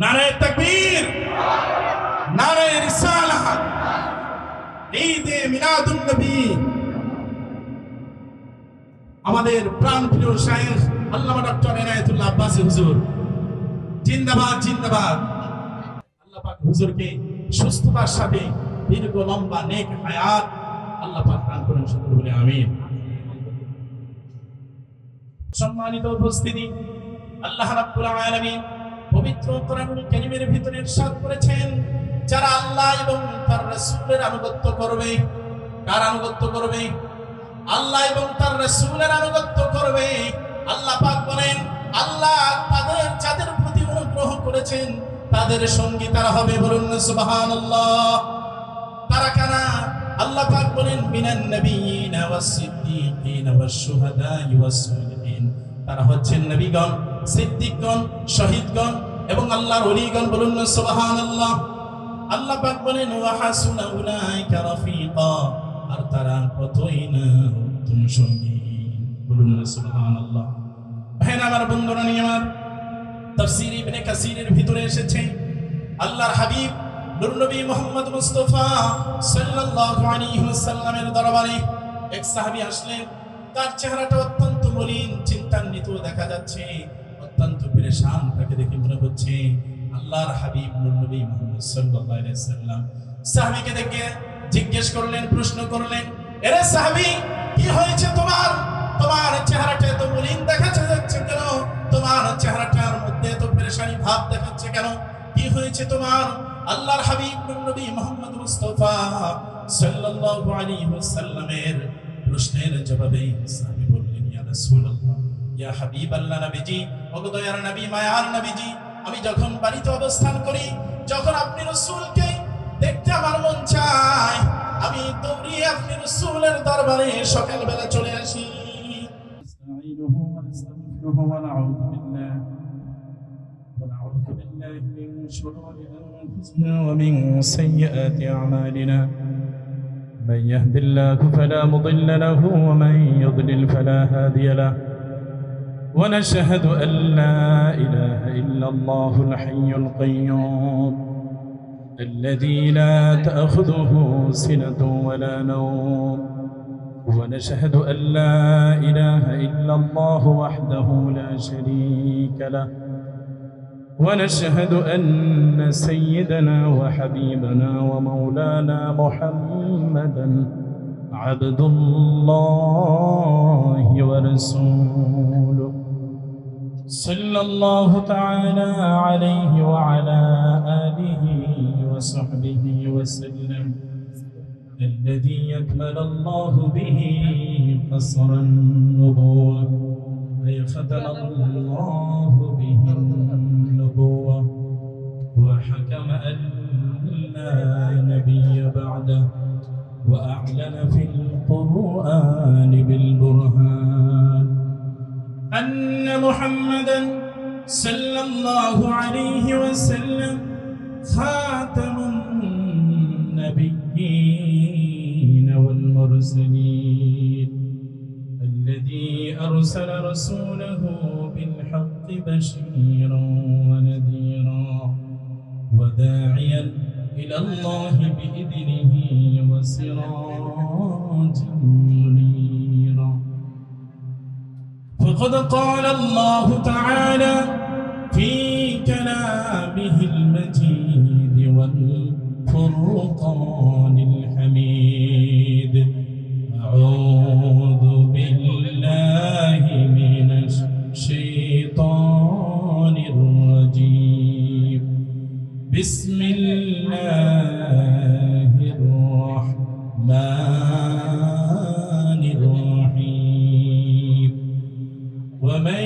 নারায়ে তাকবীর, নারায়ে রিসালাত, ঈদে মিলাদুন নবী। আমাদের প্রাণপ্রিয় শায়েখ আল্লামা ডক্টর এনায়েতুল্লাহ আব্বাসী হুজুর জিন্দাবাদ জিন্দাবাদ। আল্লাহ পাক হুজুরকে সুস্থতার সাথে দীর্ঘ লম্বা নেক হায়াত আল্লাহ পাক দান করেন, সকলে বলে আমিন। সম্মানিত উপস্থিতি, আল্লাহ রাব্বুল আলামিন পবিত্র কোরআনুল কারীমের ভিতরে ইরশাদ করেছেন, যারা আল্লাহ এবং তার রাসূলের আনুগত্য করবে। কার আনুগত্য করবে? আল্লাহ এবং তার রাসূলের আনুগত্য করবে। আল্লাহ পাক বলেন, আল্লাহ তাদের যাদের প্রতি অনুগ্রহ করেছেন তাদের সঙ্গী তারা হবে। বলুন সুবহানাল্লাহ। তারা কারা? আল্লাহ পাক বলেন, মিনান নাবিয়িনা ওয়াস সিদ্দিকিনা ওয়াস শুহাদাই ওয়াস সালিহিন। তারা হচ্ছেন নবীগণ, সিদ্দিকগণ, শহীদগণ এবং আল্লাহর ওলিগণ। বলুন সুবহানাল্লাহ। আল্লাহ পাক বলেন, ওয়া হাসুনা উলাইকা রাফিকা। আর তারা কতই না উত্তম সঙ্গী। বলুন সুবহানাল্লাহ। ভাইরা আমার, বন্ধুরা আমার, তাফসীর ইবনে কাসিরের ভিতরে এসেছে, আল্লাহর হাবিব নূর নবী মুহাম্মদ মুস্তাফা সাল্লাল্লাহু আলাইহি ওয়াসাল্লামের দরবারে এক সাহাবী আসলেন। তার চেহারাটা অত্যন্ত মলিন, চিন্তান্বিত দেখা যাচ্ছে, অত্যন্ত পেরেশান। তাকে দেখে মনে হচ্ছে আল্লাহর হাবিব নূর নবী মুহাম্মদ সাল্লাল্লাহু আলাইহি ওয়াসাল্লাম। সাহাবীকে দেখে জিজ্ঞেস করলেন, প্রশ্ন করলেন, এরে সাহাবী, কি হয়েছে তোমার? তোমার চেহারাটা এত মলিন দেখা যাচ্ছে কেন? তোমার চেহারাটার মধ্যে এত পেরেশানি ভাব দেখাচ্ছে কেন? কি হয়েছে তোমার? আল্লাহর হাবিব নবী মুহাম্মদ মুস্তাফা সাল্লাল্লাহু আলাইহি ওয়াসাল্লামের প্রশ্নের জবাবে সাহাবী বললেন, ইয়া রাসূলুল্লাহ, ইয়া হাবিবাল্লাহ, নবীজি, ওগো দয়ার নবী, মায়ার নবীজি, আমি যখন বাড়িতে অবস্থান করি, যখন আপনি রাসূলকে দেখতে আমার মন চায়, আমি দৌড়িয়ে আপনি রাসূলের দরবারে সকালবেলা চলে আসি। من شرور أنفسنا ومن سيئات أعمالنا، من يهد الله فلا مضل له ومن يضلل فلا هادي له، ونشهد أن لا إله إلا الله الحي القيوم الذي لا تأخذه سنة ولا نوم، ونشهد أن لا إله إلا الله وحده لا شريك له، ونشهد أن سيدنا وحبيبنا ومولانا محمدا عبد الله ورسوله، صلى الله تعالى عليه وعلى آله وصحبه وسلم، الذي أكمل الله به قصر النبوة وختم الله به النبوة وحكم أن لا نبي بعده، وأعلن في القرآن بالبرهان أن محمدا صلى الله عليه وسلم خاتم النبيين والمرسلين، الذي أرسل رسوله بالحق بشيرا ونذيرا وداعيا إلى الله بإذنه وسراجا منيرا. فقد قال الله تعالى في كلامه المجيد والفرقان الحميد، أعوذ بالله من الشيطان الرجيم، بسم الله الرحمن الرحيم، ومن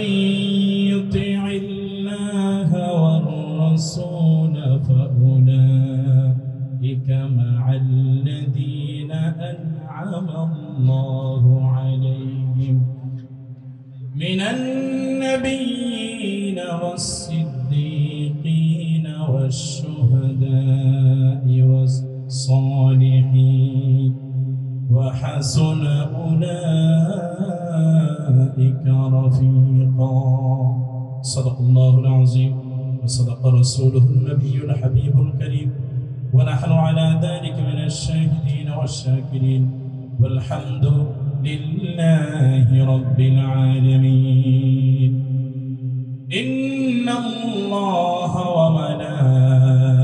يطع الله والرسول فأولئك مع الذين أنعم الله عليهم من النبيين والصديقين والشهداء والصالحين، وحسن أولئك رفيقا. صدق الله العظيم وصدق رسوله النبي الحبيب الكريم ونحن على ذلك من الشاهدين والشاكرين والحمد لله رب العالمين إن الله وملائكته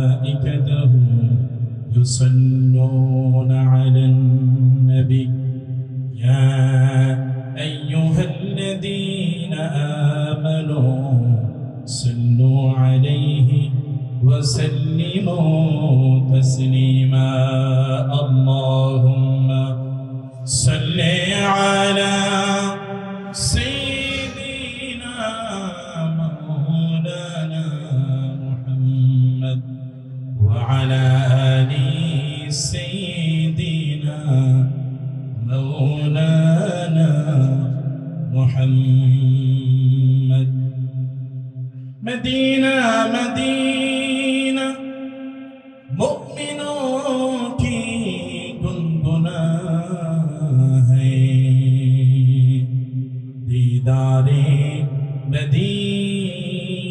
يصلون على النبي يا أيها الذين آمنوا صلوا عليه وسلموا تسليما اللهم صل على سيدنا مولانا محمد وعلى آل سيدنا مولانا محمد مدينة مدينة मुमिनों की गुनगुना है दीदारे मदीना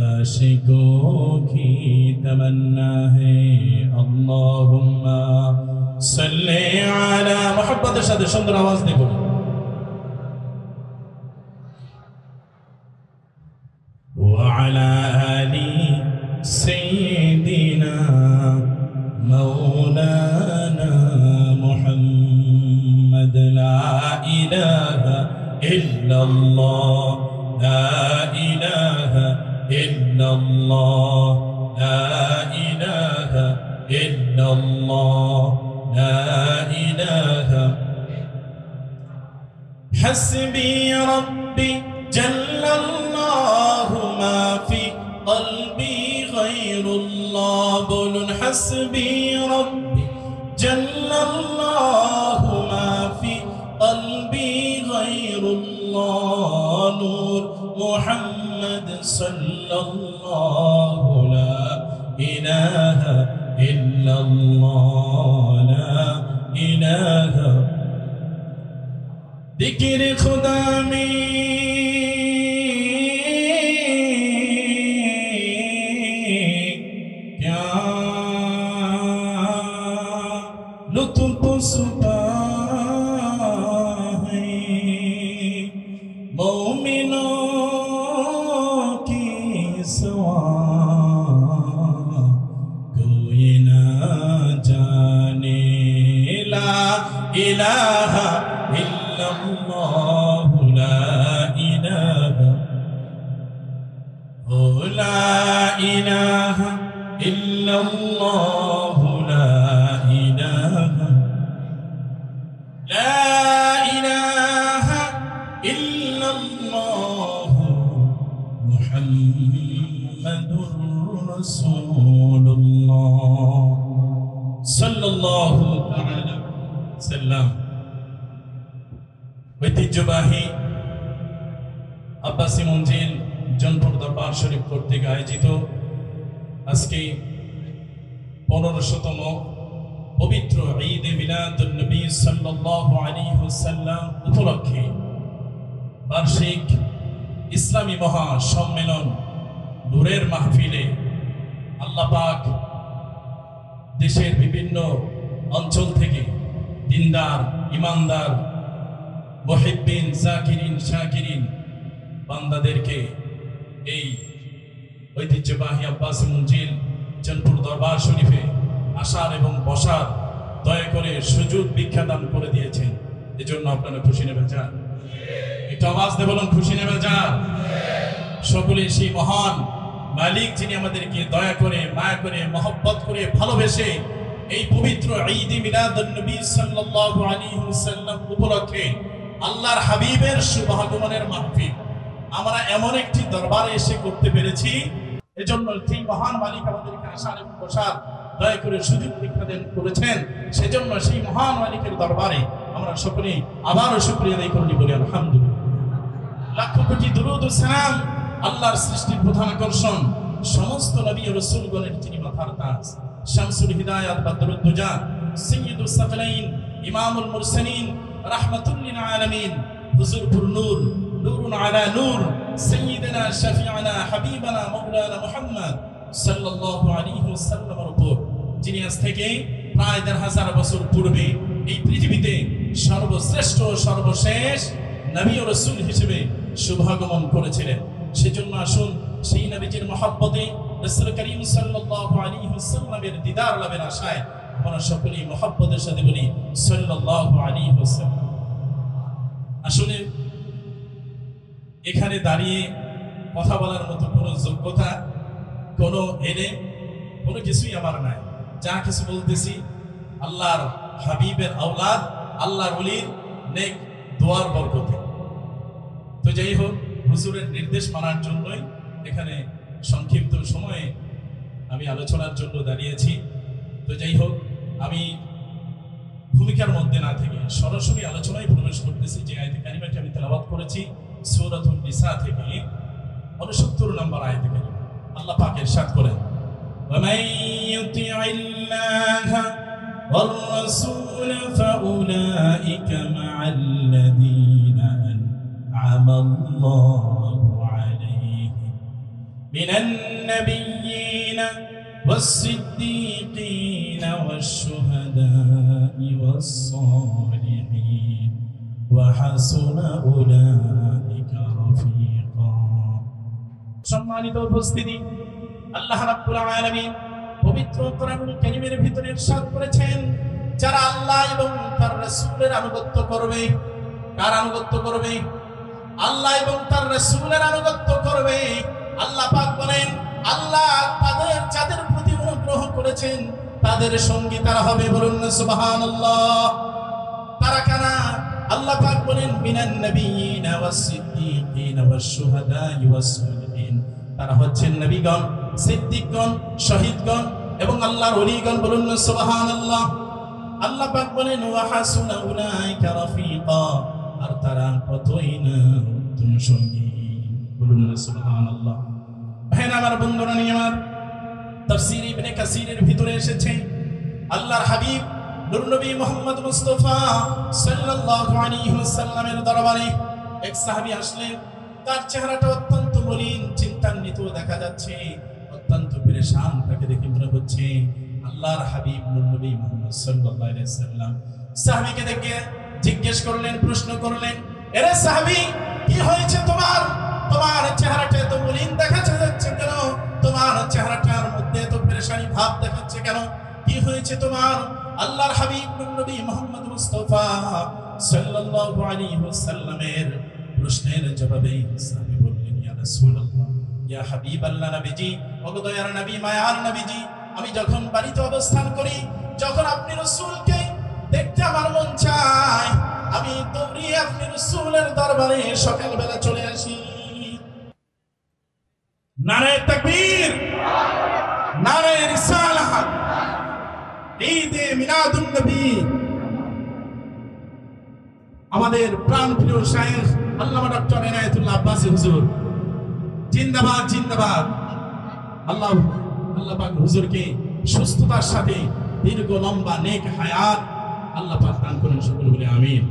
आशिकों की तमन्ना है अल्लाहुम्मा सल्ले अला मोहब्बत साथ सुंदर आवाज दे बोलो وعلى آل سيدنا مولانا محمد لا إله إلا الله لا إله إلا الله لا إله إلا الله لا إله حسبي ربي جل الله ما في قلبي غير الله بولن حسبي ربي جل الله ما في قلبي غير الله نور محمد صلى الله لا إله إلا الله لا إله ذكر خدا में लुत्फ सुबह है मोमिनों की सवा कोई ना जाने ला इलाहा इल्लल्लाह ला इलाहा ओ ला इलाहा इल्लल्लाह لا إله إلا الله محمد رسول الله صلى الله عليه وسلم ঐতিহ্যবাহী আব্বাসী মঞ্জিল জনপুর দরবার শরীফ কর্তৃক আয়োজিত আজকে 1500তম পবিত্র ঈদ মিলাদুন নবী সাল্লাল্লাহু আলাইহি ওয়াসাল্লাম উপলক্ষে বার্ষিক ইসলামী মহা সম্মেলন নূরের মাহফিলে আল্লাহ পাক দেশের বিভিন্ন অঞ্চল থেকে দিনদার ইমানদার মুহিব্বিন জাকিরিন শাকিরিন বান্দাদেরকে এই ঐতিহ্যবাহী আব্বাসী মঞ্জিল জনপুর দরবার শরীফে আসার এবং বসার দয়া করে সুযোগ ভিক্ষা দান করে দিয়েছেন এজন্য আপনারা খুশি নেবেন যান একটু আওয়াজ দিয়ে বলুন খুশি নেবেন যান সকলে সেই মহান মালিক যিনি আমাদেরকে দয়া করে মায়া করে মহব্বত করে ভালোবেসে এই পবিত্র ঈদ মিলাদুন নবী সাল্লাল্লাহু আলাইহি ওয়াসাল্লাম উপলক্ষে আল্লাহর হাবিবের শুভ আগমনের মাহফিল আমরা এমন একটি দরবারে এসে করতে পেরেছি এজন্য সেই মহান মালিক আমাদেরকে আসার এবং বসার দয়া করে সুযোগ ভিক্ষা দান করেছেন সেজন্য সেই মহান মালিকের দরবারে আমরা সকলে আবারও শুকরিয়া আদায় করি বলি আলহামদুলিল্লাহ লাখ কোটি দরুদ ও সালাম আল্লাহর সৃষ্টির প্রধান আকর্ষণ সমস্ত নবী ও রাসূলগণের যিনি মাথার তাজ শামসুল হিদায়াত বদরুদ দুজা সাইয়্যিদুস সাকলাইন ইমামুল মুরসালিন রাহমাতুল লিল আলামিন হুজুর নূর নূরুন আলা নূর সাইয়্যিদানা শাফি'ানা হাবিবানা মাওলানা মুহাম্মদ সাল্লাল্লাহু আলাইহি ওয়াসাল্লামের উপর, যিনি আজ থেকে প্রায় ১৫০০ বছর পূর্বে এই পৃথিবীতে সর্বশ্রেষ্ঠ সর্বশেষ নবী ও রাসূল হিসেবে শুভাগমন করেছিলেন। সেজন্য আসুন সেই নবীজির মহব্বতে রাসূল করিম সাল্লাল্লাহু আলাইহি ওয়াসাল্লামের দিদার লাভের আশায় আমরা সকলেই মহব্বতের সাথে বলি সাল্লাল্লাহু আলাইহি ওয়াসাল্লাম। আসলে এখানে দাঁড়িয়ে কথা বলার মতো কোনো যোগ্যতা, কোনো এলেম, কোনো কিছুই আমার নাই। যা কিছু বলতেছি আল্লাহর হাবিবের আওলাদ, আল্লাহর ওলির নেক দোয়ার বরকতে। তো যাই হোক, হুজুরের নির্দেশ মানার জন্যই এখানে সংক্ষিপ্ত সময়ে আমি আলোচনার জন্য দাঁড়িয়েছি। তো যাই হোক, আমি ভূমিকার মধ্যে না থেকে সরাসরি আলোচনায় প্রবেশ করতেছি। যে আয়াতে কারিমাটি আমি তেলাওয়াত করেছি সূরাতুন নিসা থেকে 69 নম্বর আয়াতে কারিমা। আল্লাহ পাক ইরশাদ করেন, وَمَن يُطِعِ اللَّهَ وَالرَّسُولَ فَأُولَئِكَ مَعَ الَّذِينَ أَنْعَمَ اللَّهُ عَلَيْهِمْ مِنَ النَّبِيِّينَ وَالصِّدِّيقِينَ وَالشُّهَدَاءِ وَالصَّالِحِينَ وَحَسُنَ أُولَئِكَ رَفِيقًا। সম্মানিত উপস্থিতি, আল্লাহ রাব্বুল আলামিন পবিত্র কোরআনুল কারীমের ভিতরে ইরশাদ করেছেন, যারা আল্লাহ এবং তার রাসূলের আনুগত্য করবে। কার আনুগত্য করবে? আল্লাহ এবং তার রাসূলের আনুগত্য করবে। আল্লাহ পাক বলেন, আল্লাহ তাদের যাদের প্রতি অনুগ্রহ করেছেন তাদের সঙ্গী তারা হবে। বলুন না সুবহানাল্লাহ। তারা কারা? আল্লাহ পাক বলেন, মিনান নাবিয়িনা ওয়াস-সিদ্দীকিনা ওয়াশ-শুহাদা'i ওয়াস-সালিহিন। তারা হচ্ছেন নবীগণ, সিদ্দিকগণ, শহীদগণ এবং আল্লাহর ওলিগণ। বলুন না সুবহানাল্লাহ। আল্লাহ পাক বলেন, ওয়া হাসুনা উলাইকা রাফিকা। আর তারা কতই না উত্তম সঙ্গী। বলুন না সুবহানাল্লাহ। ভাইরা আমার, বন্ধুরা আমার, তাফসীর ইবনে কাসিরের ভিতরে এসেছে, আল্লাহর হাবিব নূর নবী মুহাম্মদ মুস্তাফা সাল্লাল্লাহু আলাইহি ওয়াসাল্লামের দরবারে এক সাহাবী আসলেন। তার চেহারাটা অত্যন্ত মলিন, চিন্তান্বিত দেখা যাচ্ছে, অত্যন্ত পেরেশান। তাকে দেখে মনে হচ্ছে আল্লাহর হাবিব নূর নবী মুহাম্মদ সাল্লাল্লাহু আলাইহি ওয়াসাল্লাম। সাহাবীকে দেখে জিজ্ঞেস করলেন, প্রশ্ন করলেন, এরে সাহাবী, কি হয়েছে তোমার? তোমার চেহারাটা এত মলিন দেখা যাচ্ছে কেন? তোমার চেহারাটার মধ্যে এত পেরেশানি ভাব দেখাচ্ছে কেন? কি হয়েছে তোমার? আল্লাহর হাবিব নবী মুহাম্মদ মুস্তাফা সাল্লাল্লাহু আলাইহি ওয়াসাল্লামের প্রশ্নের জবাবে সাহাবী বললেন, ইয়া রাসূলুল্লাহ, ইয়া হাবিবাল্লাহ, নবীজি, ওগো দয়ার নবী, মায়ার নবীজি, আমি যখন বাড়িতে অবস্থান করি, যখন আপনি রাসূলকে দেখতে আমার মন চায়, আমি দৌড়িয়ে আপনি রাসূলের দরবারে সকালবেলা চলে আসি। নারে তাকবীর, নারে রিসালাত, ঈদে মিলাদুন নবী। আমাদের প্রাণপ্রিয় শায়েখ আল্লামা ডক্টর ইনায়েতুল্লাহ আব্বাসী হুজুর জিন্দাবাদ, জিন্দাবাদ। আল্লাহ পাক হুজুরকে সুস্থতার সাথে দীর্ঘ লম্বা নেক হায়াত আল্লাহ পাক দান করুন, সকলে বলে আমিন।